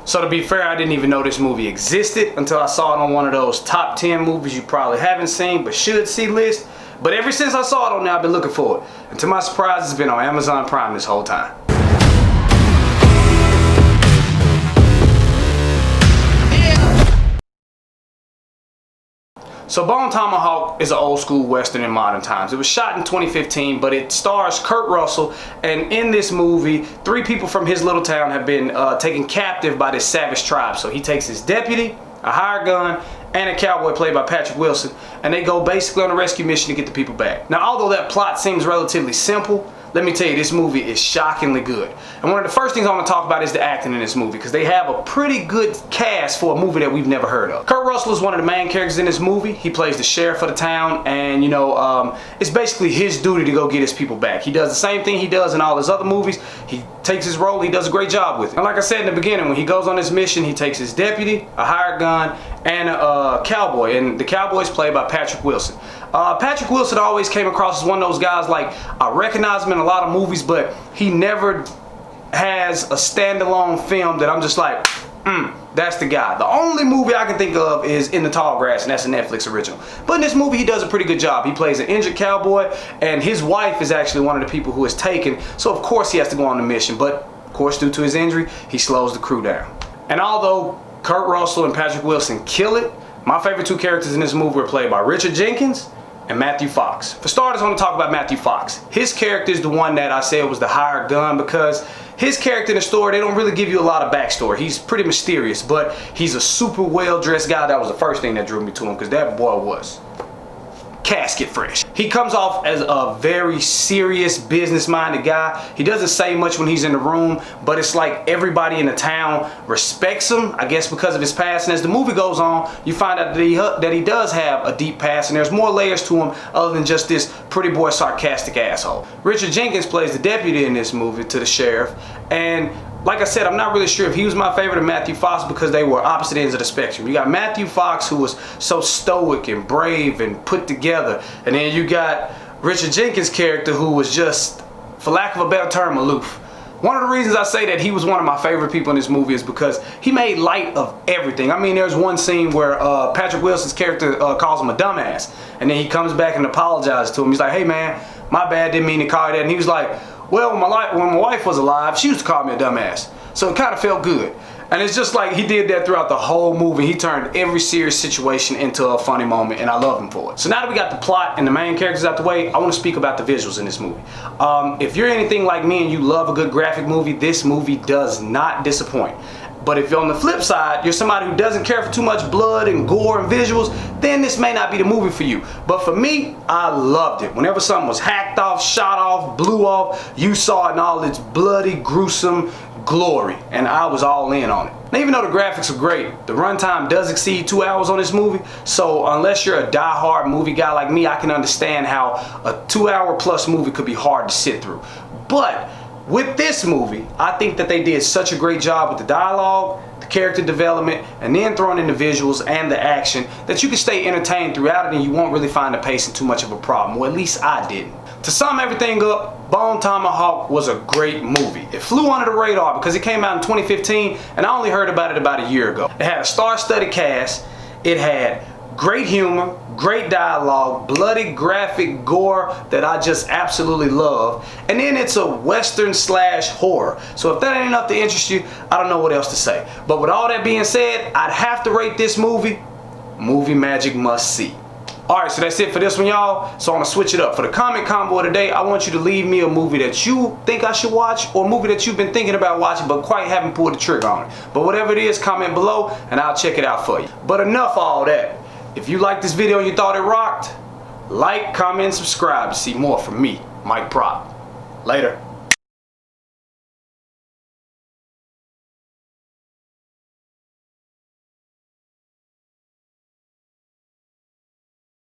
So to be fair, I didn't even know this movie existed until I saw it on one of those top 10 movies you probably haven't seen but should see list. But ever since I saw it on there, I've been looking for it. And to my surprise, it's been on Amazon Prime this whole time. So Bone Tomahawk is an old school western in modern times. It was shot in 2015, but it stars Kurt Russell, and in this movie, 3 people from his little town have been taken captive by this savage tribe. So he takes his deputy, a hired gun, and a cowboy played by Patrick Wilson, and they go basically on a rescue mission to get the people back. Now, although that plot seems relatively simple, let me tell you, this movie is shockingly good. And one of the first things I want to talk about is the acting in this movie, because they have a pretty good cast for a movie that we've never heard of. Kurt Russell is one of the main characters in this movie. He plays the sheriff of the town, and it's basically his duty to go get his people back. He does the same thing he does in all his other movies. He takes his role, he does a great job with it. And like I said in the beginning, when he goes on this mission, he takes his deputy, a hired gun, and a cowboy, and the cowboy is played by Patrick Wilson. Patrick Wilson always came across as one of those guys, like, I recognize him in a lot of movies, but he never has a standalone film that I'm just like, that's the guy. The only movie I can think of is In the Tall Grass, and that's a Netflix original. But in this movie, he does a pretty good job. He plays an injured cowboy, and his wife is actually one of the people who is taken, so of course he has to go on the mission, but of course due to his injury, he slows the crew down. And although Kurt Russell and Patrick Wilson kill it, my favorite 2 characters in this movie were played by Richard Jenkins and Matthew Fox. For starters, I want to talk about Matthew Fox. His character is the one that I said was the hired gun, because his character in the story, they don't really give you a lot of backstory. He's pretty mysterious, but he's a super well-dressed guy. That was the first thing that drew me to him, because that boy was casket fresh. He comes off as a very serious, business-minded guy. He doesn't say much when he's in the room, but it's like everybody in the town respects him, I guess because of his past. And as the movie goes on, you find out that he does have a deep past, and there's more layers to him other than just this pretty boy sarcastic asshole. Richard Jenkins plays the deputy in this movie to the sheriff, and like I said, I'm not really sure if he was my favorite or Matthew Fox, because they were opposite ends of the spectrum. You got Matthew Fox, who was so stoic and brave and put together, and then you got Richard Jenkins' character, who was just, for lack of a better term, aloof. One of the reasons I say that he was one of my favorite people in this movie is because he made light of everything. I mean, there's one scene where Patrick Wilson's character calls him a dumbass, and then he comes back and apologizes to him. He's like, hey man, my bad, didn't mean to call you that. And he was like, well, when my wife was alive, she used to call me a dumbass. So it kind of felt good. And it's just like he did that throughout the whole movie. He turned every serious situation into a funny moment, and I love him for it. So now that we got the plot and the main characters out the way, I want to speak about the visuals in this movie. If you're anything like me and you love a good graphic movie, this movie does not disappoint. But if you're on the flip side, you're somebody who doesn't care for too much blood and gore and visuals, then this may not be the movie for you. But for me, I loved it. Whenever something was hacked off, shot off, blew off, you saw it in all its bloody, gruesome glory, and I was all in on it. Now, even though the graphics are great, the runtime does exceed 2 hours on this movie, so unless you're a die-hard movie guy like me, I can understand how a 2-hour-plus movie could be hard to sit through. But with this movie, I think that they did such a great job with the dialogue, the character development, and then throwing in the visuals and the action that you can stay entertained throughout it, and you won't really find the pacing too much of a problem. Well, at least I didn't. To sum everything up, Bone Tomahawk was a great movie. It flew under the radar because it came out in 2015, and I only heard about it about a year ago. It had a star-studded cast. It had great humor, great dialogue, bloody graphic gore that I just absolutely love, and then it's a western slash horror. So if that ain't enough to interest you, I don't know what else to say. But with all that being said, I'd have to rate this movie movie magic must see. Alright, so that's it for this one, y'all. So I'm gonna switch it up. For the comment combo of the day, I want you to leave me a movie that you think I should watch, or a movie that you've been thinking about watching but quite haven't pulled the trigger on it. But whatever it is, comment below and I'll check it out for you. But enough of all that. If you liked this video and you thought it rocked, like, comment, and subscribe to see more from me, Mike Proc. Later.